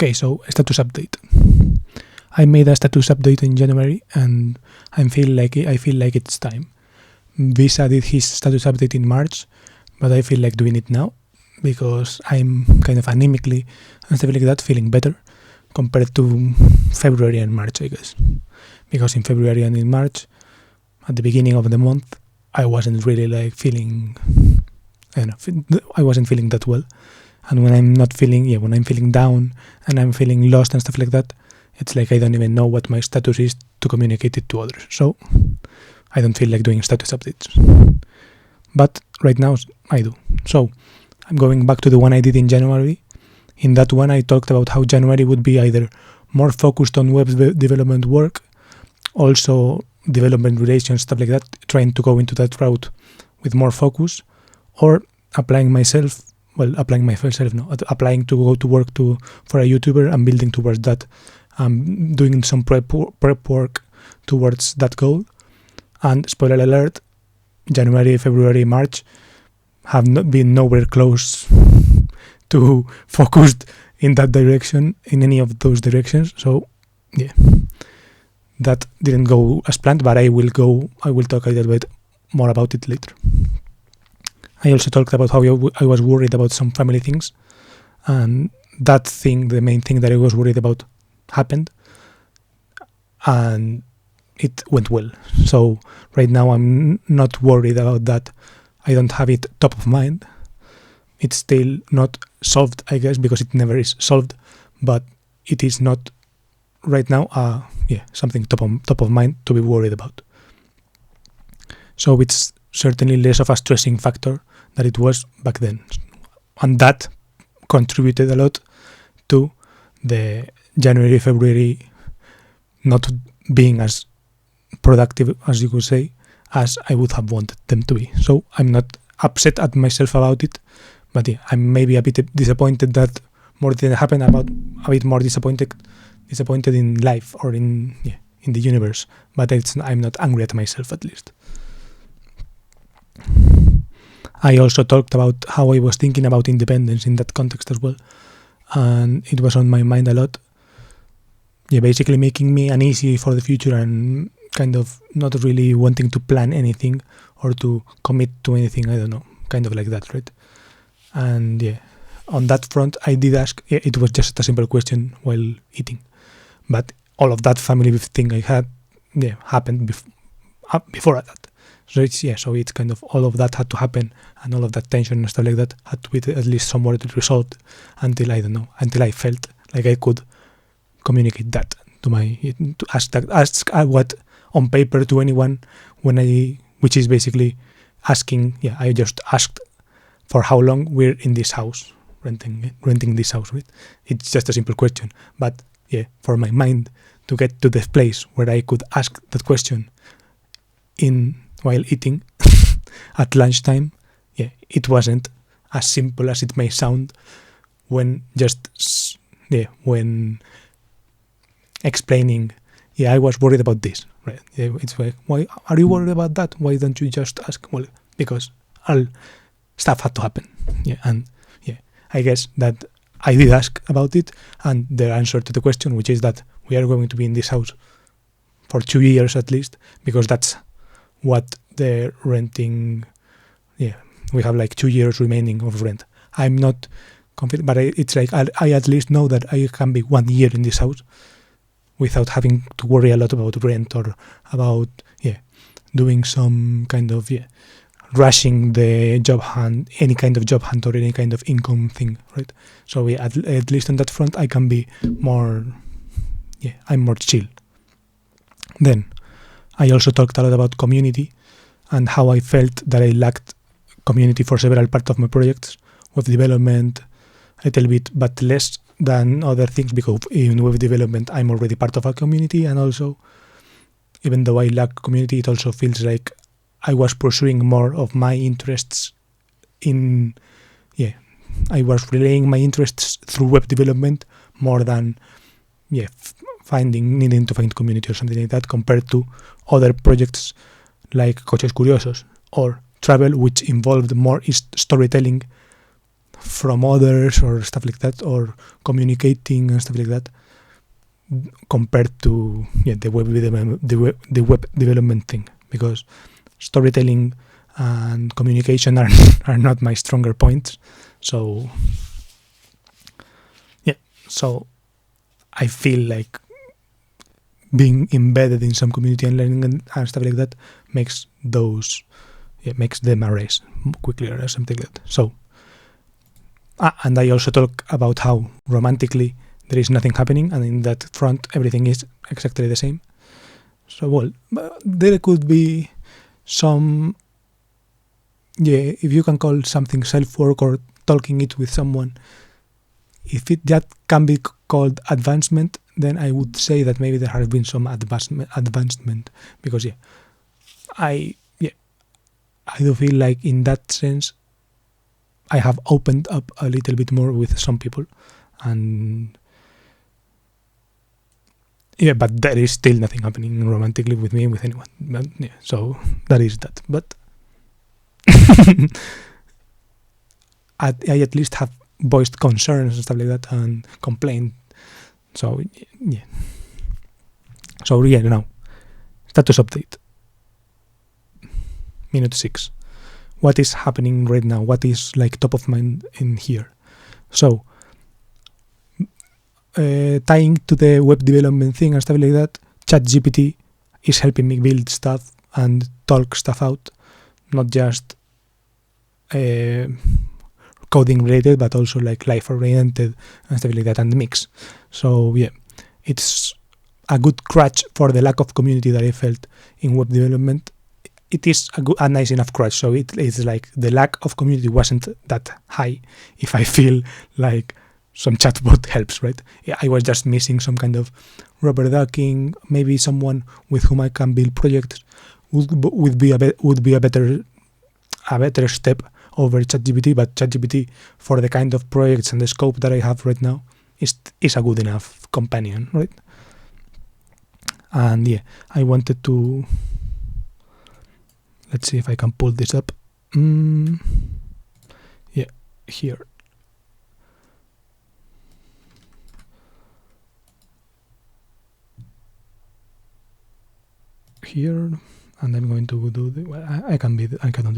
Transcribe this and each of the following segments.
Okay, so status update. I made a status update in January, and I feel like it's time. Visa did his status update in March, but I feel like doing it now because I'm kind of anemically and stuff like that, feeling better compared to February and March, I guess. Because in February and in March, at the beginning of the month, I wasn't really like feeling. I wasn't feeling that well. And when I'm not feeling, when I'm feeling down and I'm feeling lost and stuff like that, it's like I don't even know what my status is to communicate it to others. So I don't feel like doing status updates. But right now I do. So I'm going back to the one I did in January. In that one I talked about how January would be either more focused on web development work, also development relations, stuff like that, trying to go into that route with more focus, or applying to go to work for a YouTuber and building towards that, doing some prep work towards that goal. And spoiler alert, January, February, March have not been nowhere close to focused in that direction, in any of those directions. So that didn't go as planned, but I will talk a little bit more about it later. I also talked about how I was worried about some family things, and that thing, the main thing that I was worried about, happened, and it went well. So right now I'm not worried about that. I don't have it top of mind. It's still not solved, I guess, because it never is solved, but it is not right now something top of mind to be worried about. So it's certainly less of a stressing factor than it was back then, and that contributed a lot to the January, February not being as productive, as you could say, as I would have wanted them to be. So I'm not upset at myself about it, but I'm maybe a bit disappointed that more didn't happen, about a bit more disappointed in life or in the universe, but I'm not angry at myself, at least. I also talked about how I was thinking about independence in that context as well, and it was on my mind a lot. Basically making me uneasy for the future and kind of not really wanting to plan anything or to commit to anything, I don't know, kind of like that, right? And on that front, I did ask, it was just a simple question while eating, but all of that family thing I had, happened before that. So it's kind of all of that had to happen, and all of that tension and stuff like that had to be at least somewhat resolved until I felt like I could communicate that to ask what on paper to anyone which is basically asking. I just asked for how long we're in this house, renting this house, right? It's just a simple question, but for my mind to get to the place where I could ask that question while eating at lunchtime, it wasn't as simple as it may sound when explaining, I was worried about this, right? It's like, why are you worried about that? Why don't you just ask? Well, because stuff had to happen. I guess that I did ask about it, and the answer to the question, which is that we are going to be in this house for 2 years at least, because that's what the renting, we have like 2 years remaining of rent. I'm not confident, but it's like I at least know that I can be 1 year in this house without having to worry a lot about rent or about doing some kind of rushing the job hunt, any kind of job hunt or any kind of income thing, right? So at least on that front I can be more, I'm more chill. Then I also talked a lot about community and how I felt that I lacked community for several parts of my projects, web development a little bit, but less than other things, because in web development I'm already part of a community, and also even though I lack community, it also feels like I was pursuing more of my interests I was relaying my interests through web development more than needing to find community or something like that, compared to other projects like Coches Curiosos or Travel, which involved more storytelling from others or stuff like that, or communicating and stuff like that, compared to the web development thing, because storytelling and communication are not my stronger points. So I feel like being embedded in some community and learning and stuff like that makes them erase quickly or something like that. So and I also talk about how romantically there is nothing happening, and in that front everything is exactly the same. So there could be some, if you can call something self-work or talking it with someone, if that can be called advancement, then I would say that maybe there has been some advancement, because I do feel like in that sense I have opened up a little bit more with some people, and but there is still nothing happening romantically with me, with anyone. But, so that is that. But I at least have voiced concerns and stuff like that and complained. So now status update. Minute 6. What is happening right now? What is like top of mind in here? So tying to the web development thing and stuff like that, ChatGPT is helping me build stuff and talk stuff out, not just coding related, but also like life oriented and stuff like that, and mix. So it's a good crutch for the lack of community that I felt in web development. It is a nice enough crutch, so it is like the lack of community wasn't that high. If I feel like some chatbot helps, right? I was just missing some kind of rubber ducking. Maybe someone with whom I can build projects would be a better step over ChatGPT. But ChatGPT, for the kind of projects and the scope that I have right now, is a good enough companion, right? And I wanted to. Let's see if I can pull this up. Here. Here, and I'm going to do I can do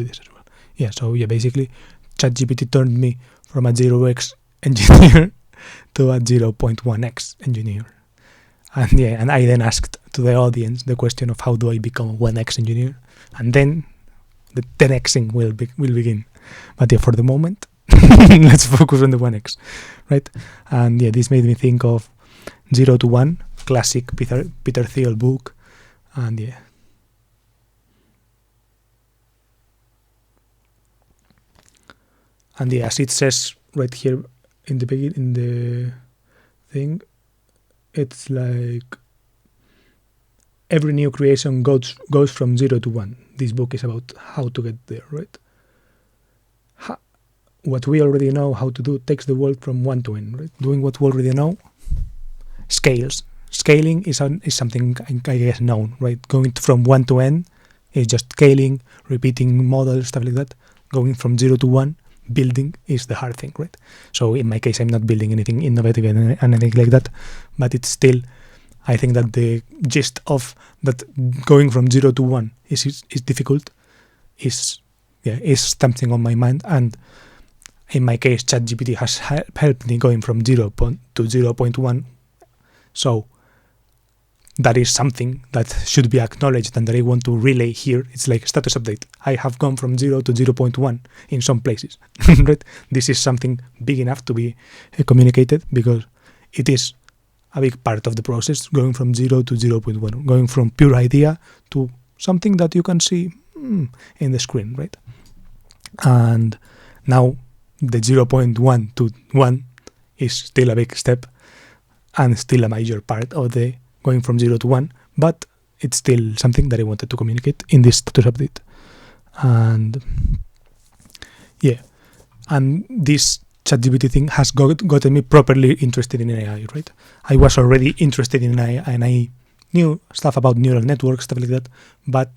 this as well. So basically ChatGPT turned me from a 0x engineer to a 0.1x engineer. And I then asked to the audience the question of how do I become a 1x engineer, and then the 10xing will begin. But for the moment, let's focus on the 1x, right? And this made me think of 0 to 1, classic Peter Thiel book, and as it says right here in the beginning, in the thing, it's like every new creation goes from 0 to 1. This book is about how to get there, right? What we already know how to do takes the world from 1 to n, right? Doing what we already know scales. Scaling is something I guess known, right? Going from 1 to n is just scaling, repeating models, stuff like that. Going from 0 to 1, building, is the hard thing, right? So in my case, I'm not building anything innovative and anything like that, but it's still, I think that the gist of that going from 0 to 1 is difficult, is something on my mind. And in my case, ChatGPT has helped me going from 0 to 0.1. So that is something that should be acknowledged and that I want to relay here. It's like status update. I have gone from 0 to 0.1 in some places. Right? This is something big enough to be communicated, because it is a big part of the process, going from 0 to 0.1, going from pure idea to something that you can see in the screen, right? And now the 0.1 to 1 is still a big step and still a major part of the going from 0 to 1, but it's still something that I wanted to communicate in this status update. And and this ChatGPT thing has gotten me properly interested in AI, right? I was already interested in AI, and I knew stuff about neural networks, stuff like that, but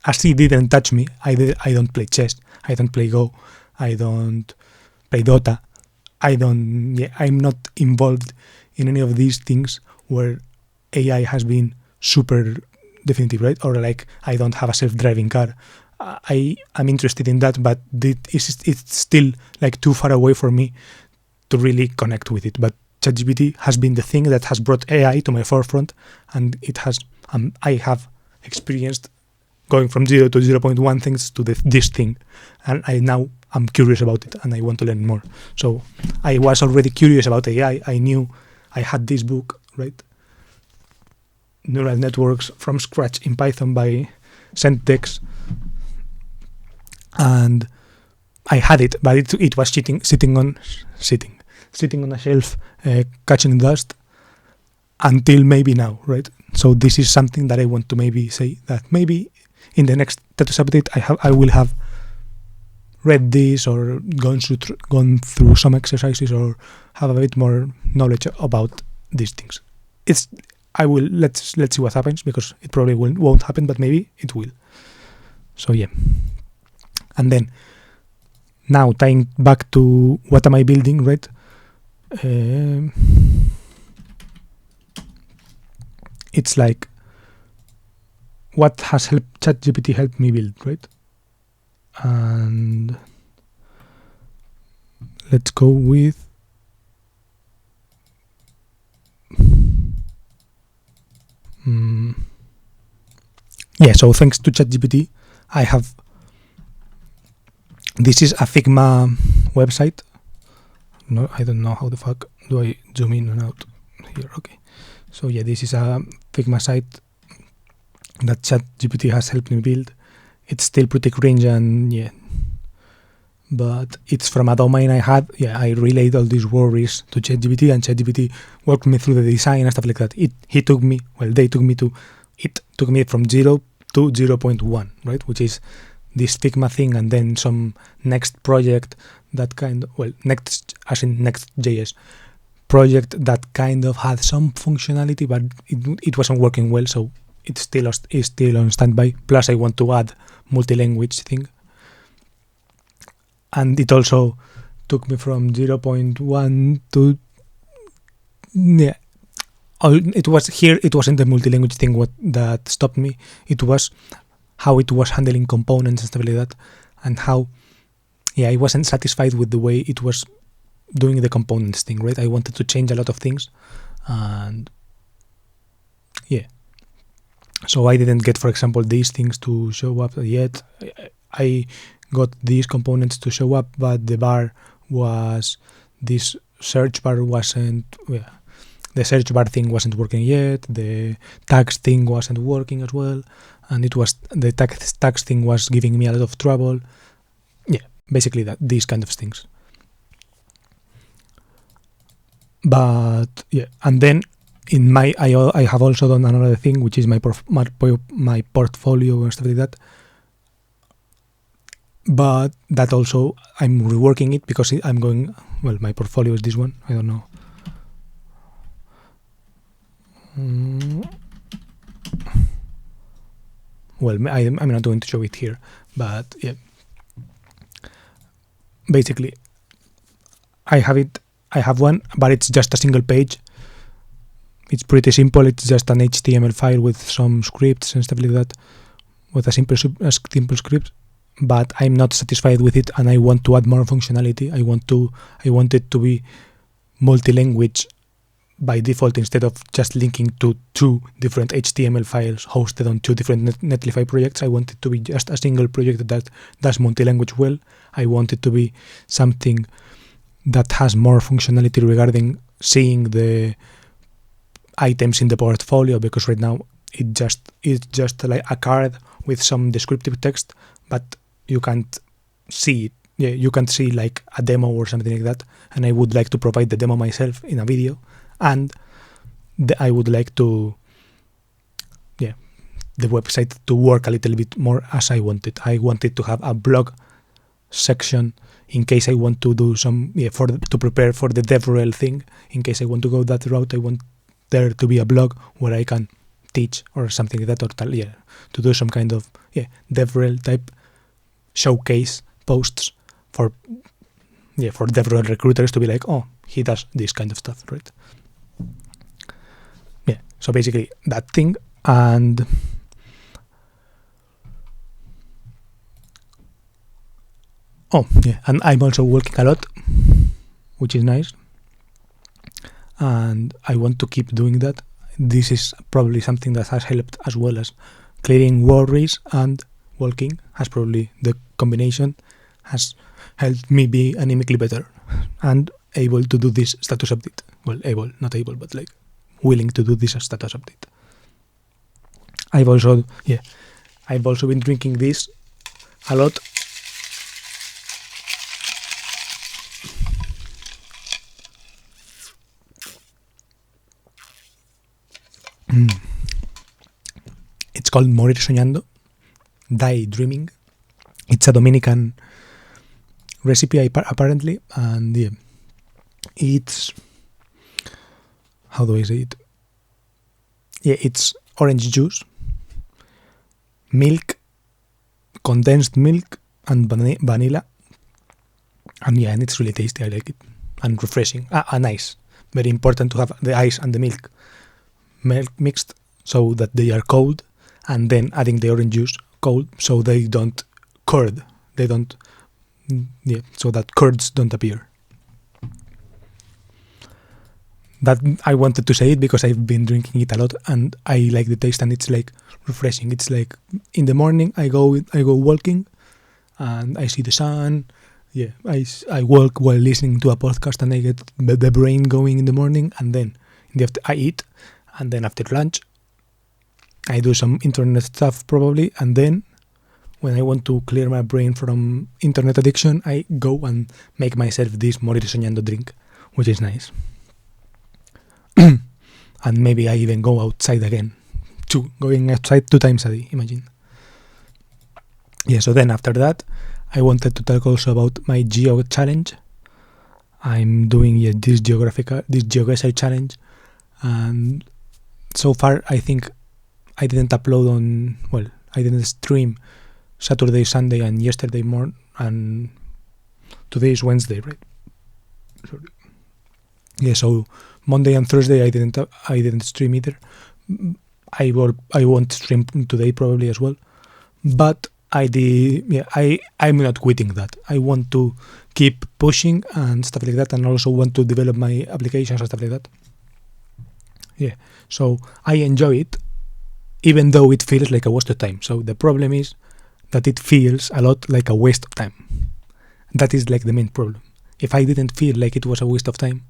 as it didn't touch me, I don't play chess, I don't play Go, I don't play Dota, I'm not involved in any of these things where AI has been super definitive, right? Or like I don't have a self-driving car. I'm interested in that, but it's still like too far away for me to really connect with it. But ChatGPT has been the thing that has brought AI to my forefront, and it has. I have experienced going from 0 to 0.1 things to this thing, and I'm curious about it, and I want to learn more. So I was already curious about AI. I knew I had this book, right? Neural Networks from Scratch in Python by Centex, and I had it, but it was sitting on a shelf, catching dust until maybe now, right? So this is something that I want to maybe say that maybe in the next status update I will have read this or gone through some exercises or have a bit more knowledge about these things. Let's see what happens, because it probably won't happen, but maybe it will. So yeah. And then now tying back to what am I building, right? It's like what has ChatGPT helped me build, right? And let's go with so thanks to ChatGPT, this is a Figma website. No, I don't know how the fuck do I zoom in and out here. Okay. So yeah, this is a Figma site that ChatGPT has helped me build. It's still pretty cringe and but it's from a domain I had. Yeah, I relayed all these worries to ChatGPT, and ChatGPT walked me through the design and stuff like that. They took me from 0 to 0.1, right? Which is this Figma thing, and then some next project Next.js project that kind of had some functionality, but it wasn't working well, so it's still on standby. Plus, I want to add multi-language thing, and it also took me from 0.1 to It wasn't the multi-language thing that stopped me. It was how it was handling components and stuff like that, and how I wasn't satisfied with the way it was doing the components thing, right? I wanted to change a lot of things, and so I didn't get, for example, these things to show up yet. I got these components to show up, but this search bar wasn't. The search bar thing wasn't working yet. The tags thing wasn't working as well, and the tags thing was giving me a lot of trouble. Basically these kind of things. But and then I have also done another thing, which is my portfolio and stuff like that. But that also I'm reworking it, because I'm going. Well, my portfolio is this one. I don't know. Well, I'm not going to show it here, but basically I have one, but it's just a single page. It's pretty simple. It's just an HTML file with some scripts and stuff like that, with a simple script. But I'm not satisfied with it, and I want to add more functionality. I want it to be multi-language by default, instead of just linking to two different HTML files hosted on two different Netlify projects. I want it to be just a single project that does multi-language well. I want it to be something that has more functionality regarding seeing the items in the portfolio, because right now it's just like a card with some descriptive text, but you can't see it. You can't see like a demo or something like that, and I would like to provide the demo myself in a video. And I would like to, the website to work a little bit more as I want it. I wanted to have a blog section in case I want to do some, to prepare for the DevRel thing. In case I want to go that route, I want there to be a blog where I can teach or something like that, or to do some kind of DevRel type showcase posts for for DevRel recruiters to be like, oh, he does this kind of stuff, right? Yeah, so basically that thing. And and I'm also working a lot, which is nice, and I want to keep doing that. This is probably something that has helped, as well as clearing worries and walking. Has probably, the combination has helped me be anemically better and able to do this status update. Well, not able, but like willing to do this status update. I've also been drinking this a lot. It's called Morir Soñando, Daydreaming. It's a Dominican recipe, apparently, and it's, how do I say it? It's orange juice, milk, condensed milk, and vanilla, and it's really tasty. I like it, and refreshing, and ice. Very important to have the ice and the milk mixed so that they are cold, and then adding the orange juice cold so they don't curd. They don't, so that curds don't appear. That I wanted to say it because I've been drinking it a lot and I like the taste, and it's like refreshing. It's like in the morning I go walking and I see the sun. I walk while listening to a podcast and I get the brain going in the morning, and then in the I eat, and then after lunch I do some internet stuff probably, and then when I want to clear my brain from internet addiction, I go and make myself this Morir Soñando drink, which is nice. And maybe I even go outside again. Going outside 2 times a day, imagine. So then after that, I wanted to talk also about my GeoChallenge. I'm doing this GeoGuessr challenge, and so far I think I didn't upload I didn't stream Saturday, Sunday, and yesterday morning, and today is Wednesday, right? Sorry. So Monday and Thursday I didn't stream either. I won't stream today probably as well, but I'm not quitting that. I want to keep pushing and stuff like that, and also want to develop my applications and stuff like that. So I enjoy it, even though it feels like a waste of time. So the problem is that it feels a lot like a waste of time. That is like the main problem. If I didn't feel like it was a waste of time,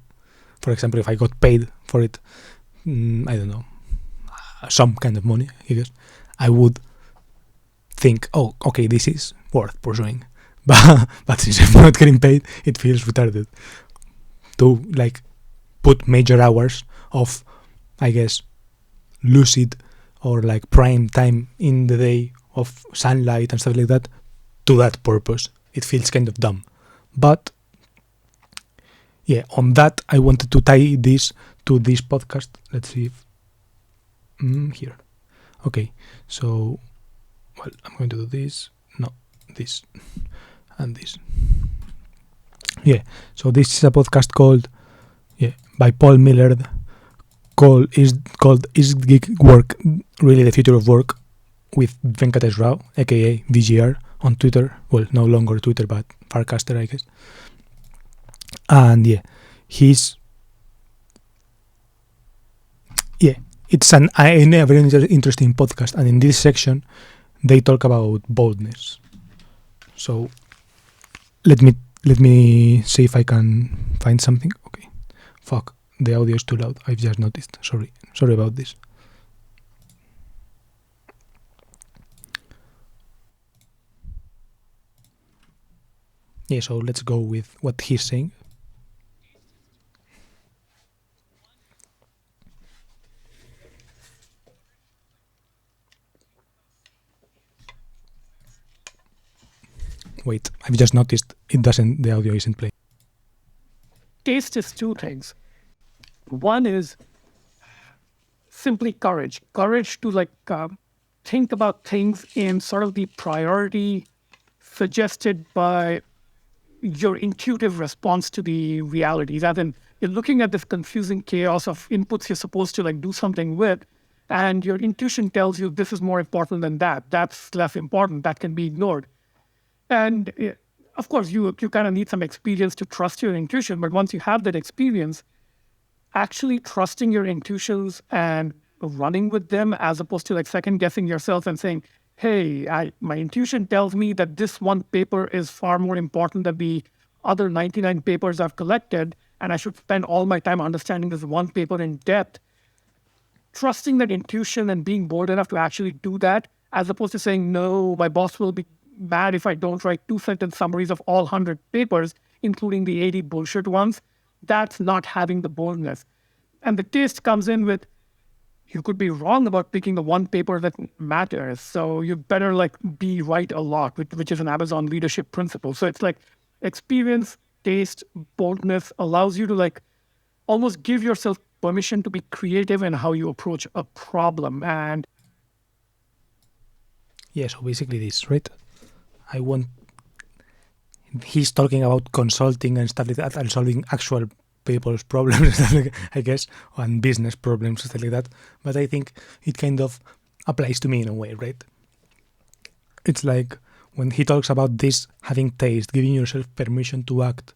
for example, if I got paid for it, I don't know, some kind of money, I guess, I would think, oh, okay, this is worth pursuing. But since I'm not getting paid, it feels retarded to like put major hours of, I guess, lucid or like prime time in the day of sunlight and stuff like that to that purpose. It feels kind of dumb. But on that I wanted to tie this to this podcast. Let's see if here. Okay, so I'm going to do this, this and this. So this is a podcast called by Paul Miller, called Is Gig Work Really the Future of Work, with Venkatesh Rao, aka VGR, on Twitter. Well, no longer Twitter, but Farcaster, I guess. And he's it's a very interesting podcast, and in this section they talk about boldness. So let me see if I can find something. Okay, fuck, the audio is too loud. I've just noticed. Sorry about this. So let's go with what he's saying. Wait, I've just noticed the audio isn't playing. Taste is 2 things. One is simply courage to think about things in sort of the priority suggested by your intuitive response to the reality. Rather than you're looking at this confusing chaos of inputs you're supposed to like do something with, and your intuition tells you this is more important than that. That's less important. That can be ignored. And of course, you kind of need some experience to trust your intuition. But once you have that experience, actually trusting your intuitions and running with them, as opposed to like second guessing yourself and saying, hey, my intuition tells me that this one paper is far more important than the other 99 papers I've collected, and I should spend all my time understanding this one paper in depth. Trusting that intuition and being bold enough to actually do that, as opposed to saying, no, my boss will be mad if I don't write 2-sentence summaries of all 100 papers, including the 80 bullshit ones. That's not having the boldness. And the taste comes in with, you could be wrong about picking the one paper that matters. So you better like be right a lot, which is an Amazon leadership principle. So it's like experience, taste, boldness allows you to like almost give yourself permission to be creative in how you approach a problem. And yeah, so basically this, right? He's talking about consulting and stuff like that and solving actual people's problems, I guess, and business problems, stuff like that. But I think it kind of applies to me in a way, right? It's like when he talks about this having taste, giving yourself permission to act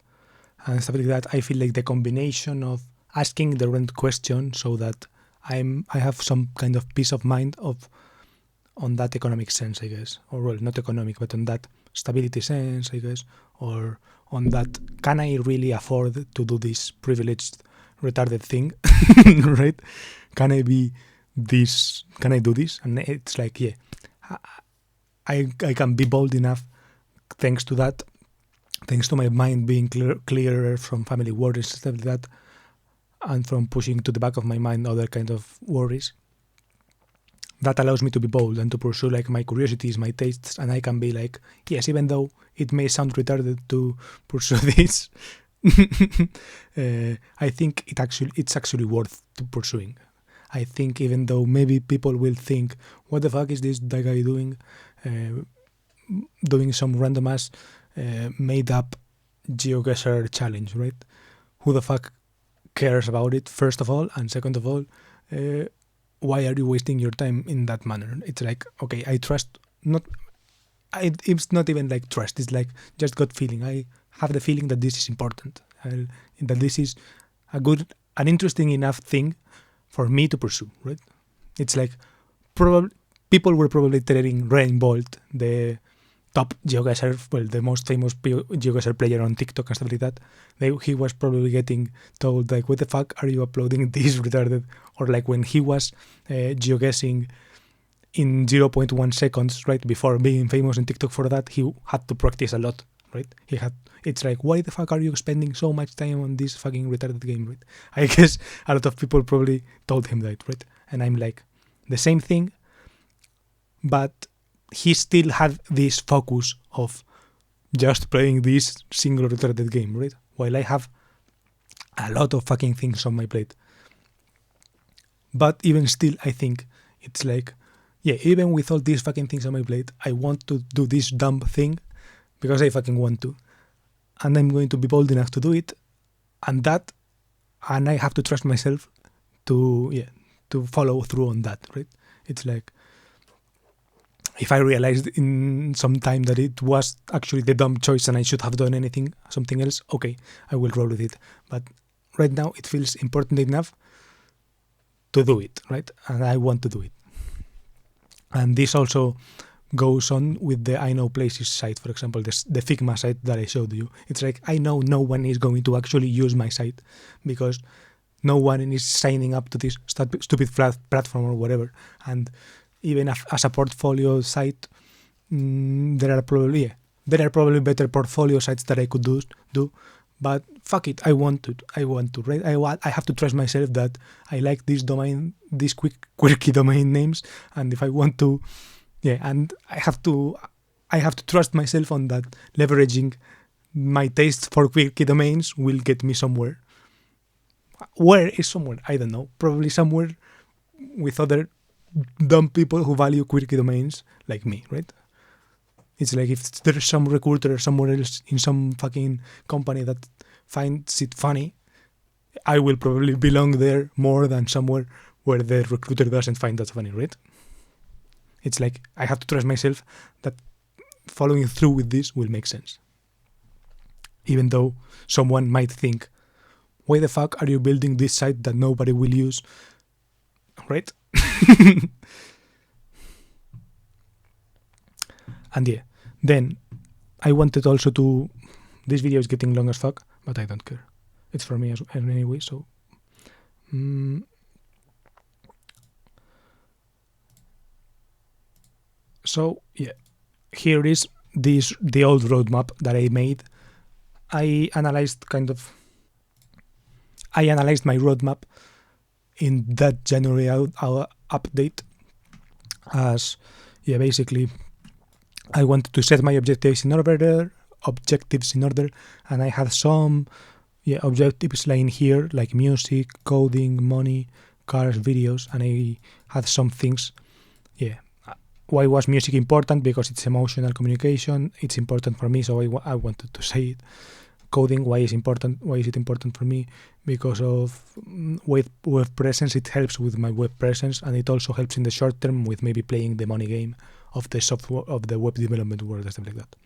and stuff like that, I feel like the combination of asking the right question so that I have some kind of peace of mind on that economic sense, I guess, or well, not economic, but on that stability sense, I guess, or on that, can I really afford to do this privileged, retarded thing, right? Can I do this? And it's like, yeah, I can be bold enough thanks to that, thanks to my mind being clearer from family worries, stuff like that, and from pushing to the back of my mind other kind of worries. That allows me to be bold and to pursue like my curiosities, my tastes, and I can be like, yes, even though it may sound retarded to pursue this, I think it's actually worth pursuing. I think even though maybe people will think, what the fuck is this guy doing? Doing some random ass made up GeoChallenge, right? Who the fuck cares about it, first of all, and second of all, why are you wasting your time in that manner? It's like, okay, I trust, it's not even like trust, it's like just gut feeling. I have the feeling that this is important, that this is an interesting enough thing for me to pursue, right? It's like, people were probably telling Rainbolt, the top GeoCacher, well, the most famous GeoCacher player on TikTok and stuff like that, he was probably getting told, like, what the fuck are you uploading this retarded? Or like when he was geoguessing in 0.1 seconds, right, before being famous on TikTok for that, he had to practice a lot, right? It's like, why the fuck are you spending so much time on this fucking retarded game, right? I guess a lot of people probably told him that, right? And I'm like, the same thing, but he still had this focus of just playing this single retarded game, right? While I have a lot of fucking things on my plate. But even still, I think it's like, yeah, even with all these fucking things on my plate, I want to do this dumb thing because I fucking want to. And I'm going to be bold enough to do it. And I have to trust myself to follow through on that, right? It's like, if I realized in some time that it was actually the dumb choice and I should have done something else, okay, I will roll with it. But right now it feels important enough to do it, right? And I want to do it. And this also goes on with the iknowplaces site, for example, the Figma site that I showed you. It's like, I know no one is going to actually use my site because no one is signing up to this stupid platform or whatever. And even as a portfolio site, there are probably better portfolio sites that I could do, but fuck it, I want to, right? I have to trust myself that I like this domain, these quirky domain names, and if I want to, and I have to trust myself on that. Leveraging my taste for quirky domains will get me somewhere. Where is somewhere? I don't know. Probably somewhere with other dumb people who value quirky domains like me, right? It's like if there's some recruiter somewhere else in some fucking company that finds it funny, I will probably belong there more than somewhere where the recruiter doesn't find that funny, right? It's like I have to trust myself that following through with this will make sense. Even though someone might think, why the fuck are you building this site that nobody will use? Right? And yeah, then I wanted also to... This video is getting long as fuck, but I don't care. It's for me anyway, so... So, yeah, here is the old roadmap that I made. I analyzed my roadmap in that January update as, basically I wanted to set my objectives in order, and I had some objectives lying here like music, coding, money, cars, videos, and I had some things. Why was music important? Because it's emotional communication. It's important for me, so I wanted to say it. Coding, why is it important for me? Because of web presence. It helps with my web presence, and it also helps in the short term with maybe playing the money game of the software, of the web development world and stuff like that.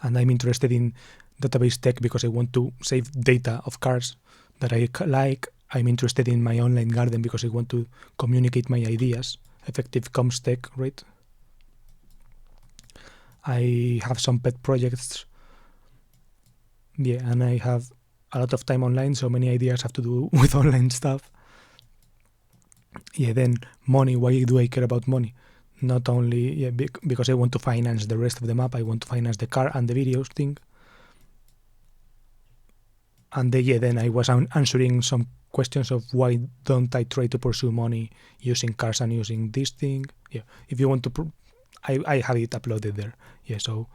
And I'm interested in database tech because I want to save data of cars that I like. I'm interested in my online garden because I want to communicate my ideas. Effective comms tech, right? I have some pet projects. And I have a lot of time online, so many ideas have to do with online stuff. Then money. Why do I care about money? Not only because I want to finance the rest of the map. I want to finance the car and the videos thing. And then I was answering some questions of why don't I try to pursue money using cars and using this thing. If you want to, I have it uploaded there. So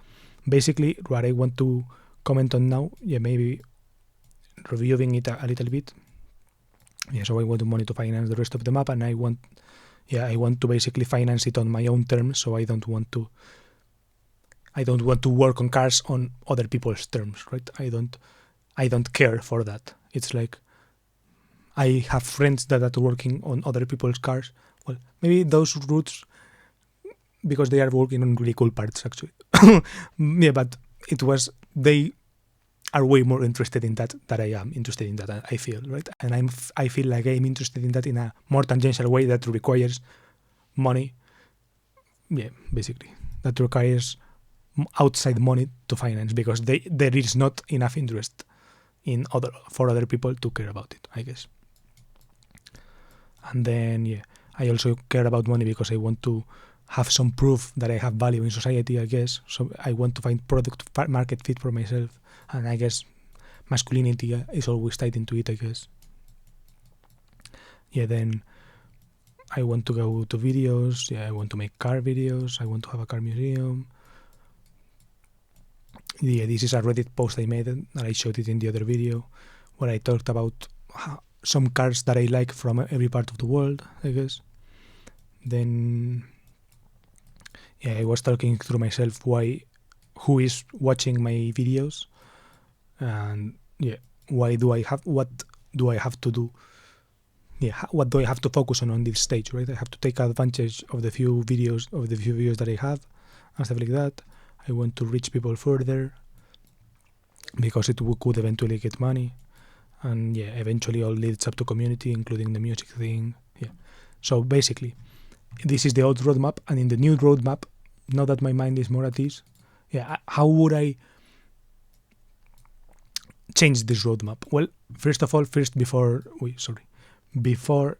basically what I want to comment on now, maybe reviewing it a little bit. So I want money to finance the rest of the map, and I want to basically finance it on my own terms. So I don't want to work on cars on other people's terms, right? I don't care for that. It's like I have friends that are working on other people's cars. Well, maybe those routes, because they are working on really cool parts, actually. But they are way more interested in that than I am interested in that, I feel, right? And I feel like I'm interested in that in a more tangential way that requires money. Basically. That requires outside money to finance, because there is not enough interest for other people to care about it, I guess. And then, I also care about money because I want to have some proof that I have value in society, I guess. So I want to find product market fit for myself. And I guess masculinity is always tied into it, I guess. Then I want to go to videos. I want to make car videos. I want to have a car museum. This is a Reddit post I made, and I showed it in the other video, where I talked about some cars that I like from every part of the world, I guess. Then, I was talking through myself who is watching my videos, and what do I have to do? What do I have to focus on this stage, right? I have to take advantage of the few videos that I have and stuff like that. I want to reach people further because it could eventually get money, and eventually all leads up to community, including the music thing. So basically, this is the old roadmap, and in the new roadmap, now that my mind is more at ease, how would I change this roadmap? Well, first of all, before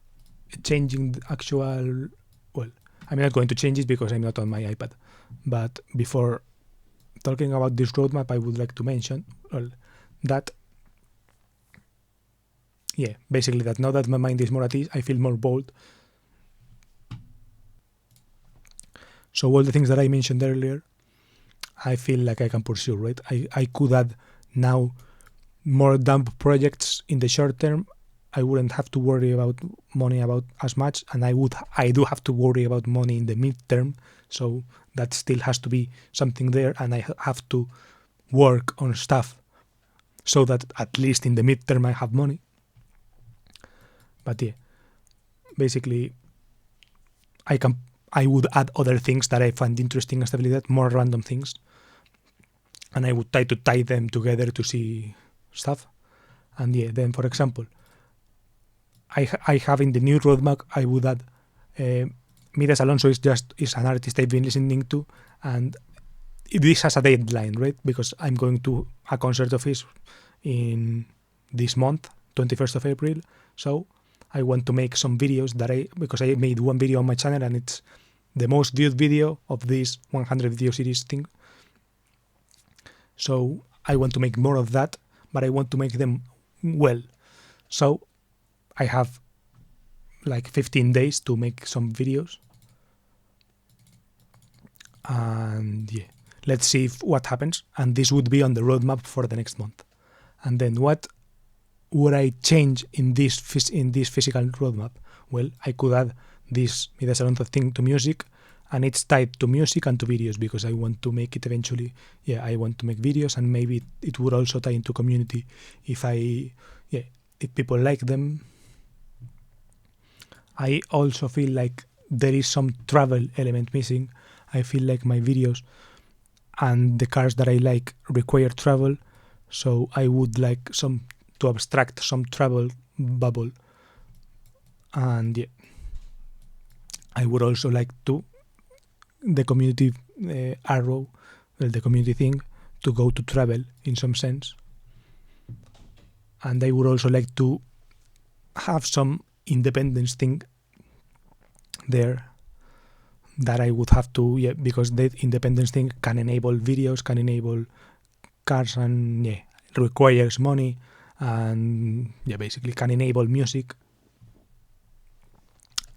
changing the actual, I'm not going to change it because I'm not on my iPad, but before talking about this roadmap, I would like to mention that basically that now that my mind is more at ease, I feel more bold. So all the things that I mentioned earlier, I feel like I can pursue, right? I could add now more dumb projects in the short term I wouldn't have to worry about money about as much, and I do have to worry about money in the midterm, so that still has to be something there, and I have to work on stuff so that at least in the midterm I have money. But yeah, basically I would add other things that I find interesting and stuff like that, more random things, and I would try to tie them together to see stuff. And yeah, then for example, I have in the new roadmap, I would add Midas Alonso is an artist I've been listening to, and this has a deadline, right? Because I'm going to a concert of his in this month, 21st of April. So I want to make some videos because I made one video on my channel and it's the most viewed video of this 100 video series thing. So I want to make more of that, but I want to make them well. So I have like 15 days to make some videos. And yeah, let's see what happens. And this would be on the roadmap for the next month. And then what would I change in this physical roadmap? Well, I could add this Midas Alonso thing to music, and it's tied to music and to videos because I want to make it eventually. Yeah, I want to make videos, and maybe it would also tie into community if people like them. I also feel like there is some travel element missing. I feel like my videos and the cars that I like require travel, so I would like to abstract some travel bubble. And yeah, I would also like the community arrow, the community thing, to go to travel in some sense. And I would also like to have some independence thing there that I would have to, because the independence thing can enable videos, can enable cars, and requires money, and basically can enable music.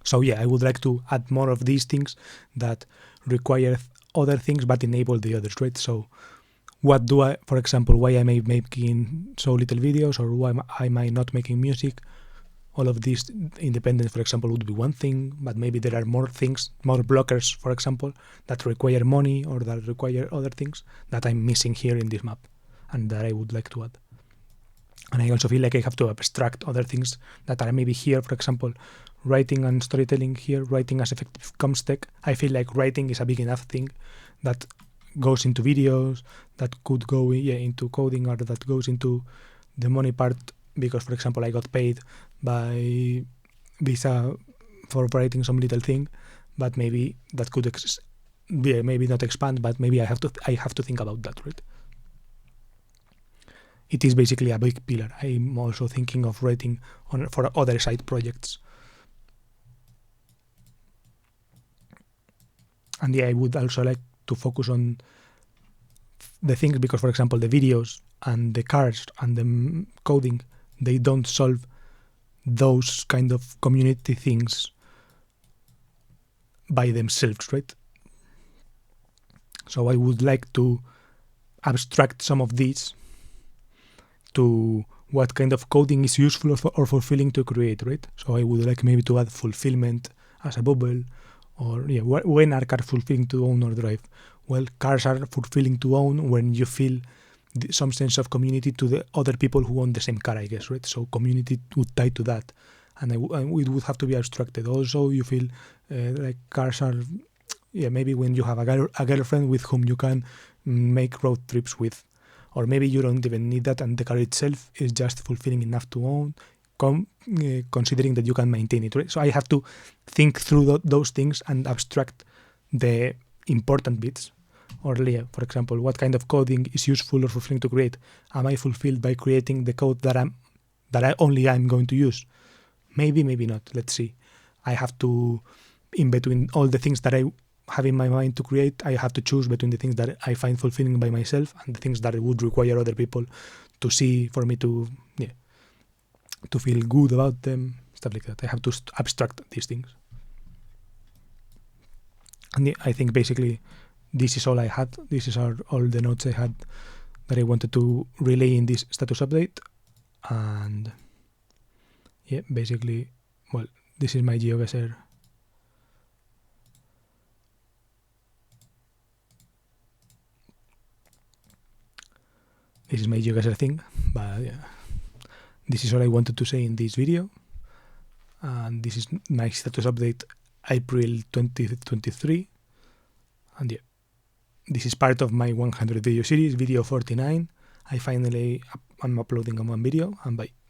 So I would like to add more of these things that require other things but enable the others, right? So for example, why am I making so little videos, or why am I not making music? All of these independence, for example, would be one thing, but maybe there are more things, more blockers, for example, that require money or that require other things that I'm missing here in this map and that I would like to add. And I also feel like I have to abstract other things that are maybe here, for example, writing and storytelling here, writing as effective comms tech. I feel like writing is a big enough thing that goes into videos, that could go into coding, or that goes into the money part, because, for example, I got paid by Visa for writing some little thing, but maybe that could maybe not expand, but maybe I have to think about that, right? It is basically a big pillar. I'm also thinking of writing for other side projects. And I would also like to focus on the things, because, for example, the videos and the cars and the coding, they don't solve those kind of community things by themselves, right? So I would like to abstract some of these to what kind of coding is useful or fulfilling to create, right? So I would like maybe to add fulfillment as a bubble, or when are cars fulfilling to own or drive? Well, cars are fulfilling to own when you feel some sense of community to the other people who own the same car, I guess, right? So community would tie to that, and it would have to be abstracted. Also, you feel like cars are, maybe when you have a girlfriend with whom you can make road trips with, or maybe you don't even need that, and the car itself is just fulfilling enough to own, considering that you can maintain it, right? So I have to think through those things and abstract the important bits. Or, for example, what kind of coding is useful or fulfilling to create? Am I fulfilled by creating the code that I'm going to use? Maybe, maybe not. Let's see. I have to, in between all the things that I have in my mind to create, I have to choose between the things that I find fulfilling by myself and the things that would require other people to see, for me to feel good about them, stuff like that. I have to abstract these things. And I think basically this is all I had. This is all the notes I had that I wanted to relay in this status update. And yeah, basically, well, this is my GeoGuessr. This is my GeoGuessr thing, but yeah, this is all I wanted to say in this video. And this is my status update April 2023. And yeah, this is part of my 100 video series, video 49. I'm uploading on one video, and bye.